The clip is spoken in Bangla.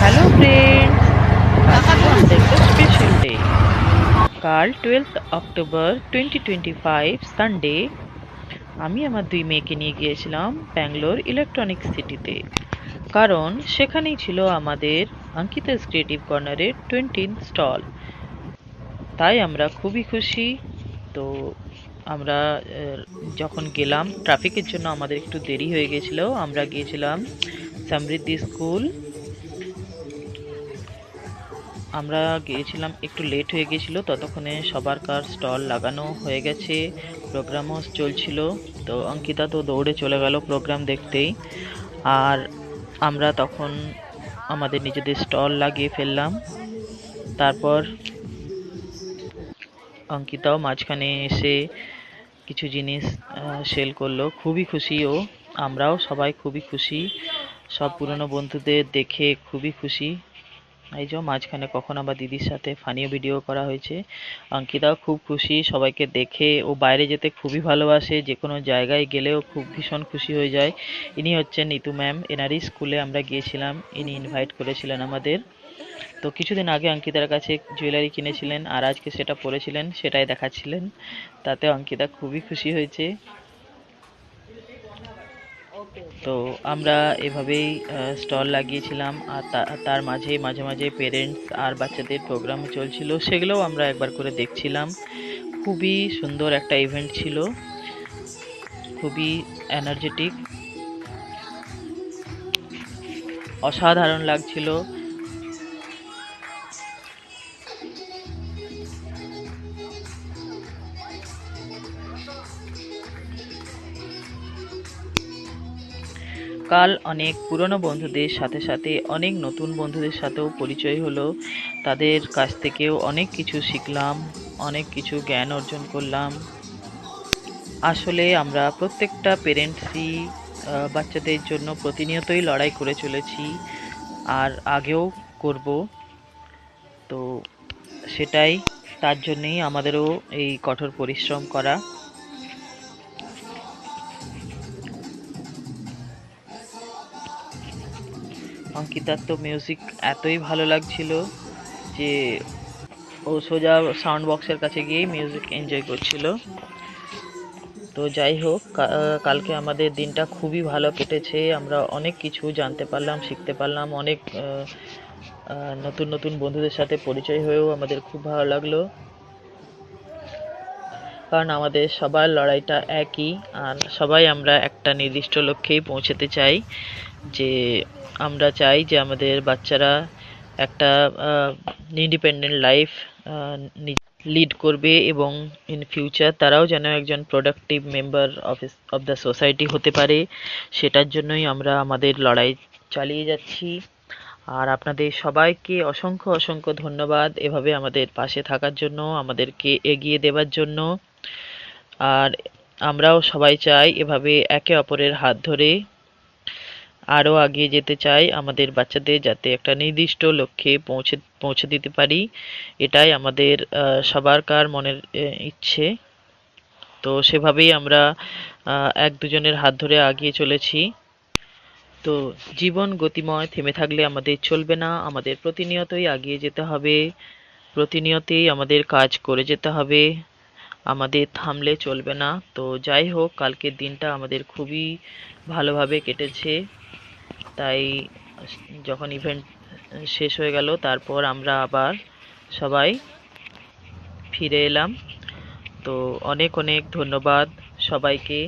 হ্যালো ফ্রেন্ডস, আজকে আমাদের একটা স্পেশাল ডে। কাল 12 অক্টোবর 2025 সানডে আমি আমার দুই মেয়েকে নিয়ে গিয়েছিলাম ব্যাঙ্গালোর ইলেকট্রনিক সিটিতে, কারণ সেখানেই ছিল আমাদের অঙ্কিতাস ক্রিয়েটিভ কর্নারের 20th স্টল। তাই আমরা খুবই খুশি। তো আমরা যখন গেলাম, ট্রাফিকের জন্য আমাদের একটু দেরি হয়ে গেছিল। আমরা গিয়েছিলাম সমৃদ্ধি স্কুল। আমরা গিয়েছিলাম, একটু লেট হয়ে গেছিল, ততক্ষণে সবার কার স্টল লাগানো হয়ে গেছে, প্রোগ্রামও চলছিল। তো অঙ্কিতা তো দৌড়ে চলে গেল প্রোগ্রাম দেখতেই। আর আমরা তখন আমাদের নিজেদের স্টল লাগিয়ে ফেললাম। তারপর অঙ্কিতাও মাঝখানে এসে কিছু জিনিস সেল করলো, খুবই খুশি ও। আমরাও সবাই খুবই খুশি, সব পুরনো বন্ধুদের দেখে খুবই খুশি। এই যে মাঝখানে কখন আবার দিদির সাথে ফানিও ভিডিও করা হয়েছে। অঙ্কিতাও খুব খুশি সবাইকে দেখে। ও বাইরে যেতে খুবই ভালোবাসে, যে কোনো জায়গায় গেলেও খুব ভীষণ খুশি হয়ে যায়। ইনি হচ্ছেন নিতু ম্যাম, এনারই স্কুলে আমরা গিয়েছিলাম, ইনি ইনভাইট করেছিলেন আমাদের। তো কিছুদিন আগে অঙ্কিতার কাছে জুয়েলারি কিনেছিলেন, আর আজকে সেটা পরেছিলেন, সেটাই দেখাচ্ছিলেন। তাতে অঙ্কিতা খুবই খুশি হয়েছে। তো আমরা এভাবেই স্টল লাগিয়েছিলাম, আর তার মাঝে মাঝে মাঝে পেরেন্টস আর বাচ্চাদের প্রোগ্রাম চলছিল, সেগুলোও আমরা একবার করে দেখছিলাম। খুবই সুন্দর একটা ইভেন্ট ছিল, খুবই এনার্জেটিক, অসাধারণ লাগছিল। কাল অনেক পুরনো বন্ধুদের সাথে সাথে অনেক নতুন বন্ধুদের সাথেও পরিচয় হলো। তাদের কাছ থেকেও অনেক কিছু শিখলাম, অনেক কিছু জ্ঞান অর্জন করলাম। আসলে আমরা প্রত্যেকটা পেরেন্টসই বাচ্চাদের জন্য প্রতিনিয়তই লড়াই করে চলেছি, আর আগেও করব। তো সেটাই, তার জন্যেই আমাদেরও এই কঠোর পরিশ্রম করা। অঙ্কিতার তো মিউজিক এতই ভালো লাগছিল যে ও সোজা সাউন্ড বক্সের কাছে গিয়েই মিউজিক এনজয় করছিল। তো যাই হোক, কালকে আমাদের দিনটা খুবই ভালো কেটেছে। আমরা অনেক কিছু জানতে পারলাম, শিখতে পারলাম, অনেক নতুন নতুন বন্ধুদের সাথে পরিচয় হয়েও আমাদের খুব ভালো লাগলো। কারণ আমাদের সবার লড়াইটা একই, আর সবাই আমরা একটা নির্দিষ্ট লক্ষ্যেই পৌঁছাতে চাই। যে আমরা চাই যে আমাদের বাচ্চারা একটা ইন্ডিপেন্ডেন্ট লাইফ লিড করবে, এবং ইন ফিউচার তারাও যেন একজন productive member of the society হতে পারে। সেটার জন্যই আমরা আমাদের লড়াই চালিয়ে যাচ্ছি। আর আপনাদের সবাইকে অসংখ্য অসংখ্য ধন্যবাদ এভাবে আমাদের পাশে থাকার জন্য, আমাদেরকে এগিয়ে দেওয়ার জন্য। আর আমরাও সবাই চাই এভাবে একে অপরের হাত ধরে আরও এগিয়ে যেতে চাই, আমাদের বাচ্চাদের যাতে একটা নির্দিষ্ট লক্ষ্যে পৌঁছে দিতে পারি। এটাই আমাদের সবারকার মনের ইচ্ছে। তো সেভাবেই আমরা এক দুজনের হাত ধরে এগিয়ে চলেছি। তো জীবন গতিময়, থেমে থাকলে আমাদের চলবে না, আমাদের প্রতিনিয়তই এগিয়ে যেতে হবে, প্রতিনিয়তই আমাদের কাজ করে যেতে হবে, আমাদের থামলে চলবে না। তো যাই হোক, কালকের দিনটা আমাদের খুবই ভালোভাবে কেটেছে। তাই যখন ইভেন্ট শেষ হয়ে গেল, তারপর আমরা আবার সবাই ফিরে এলাম। তো অনেক অনেক ধন্যবাদ সবাইকে।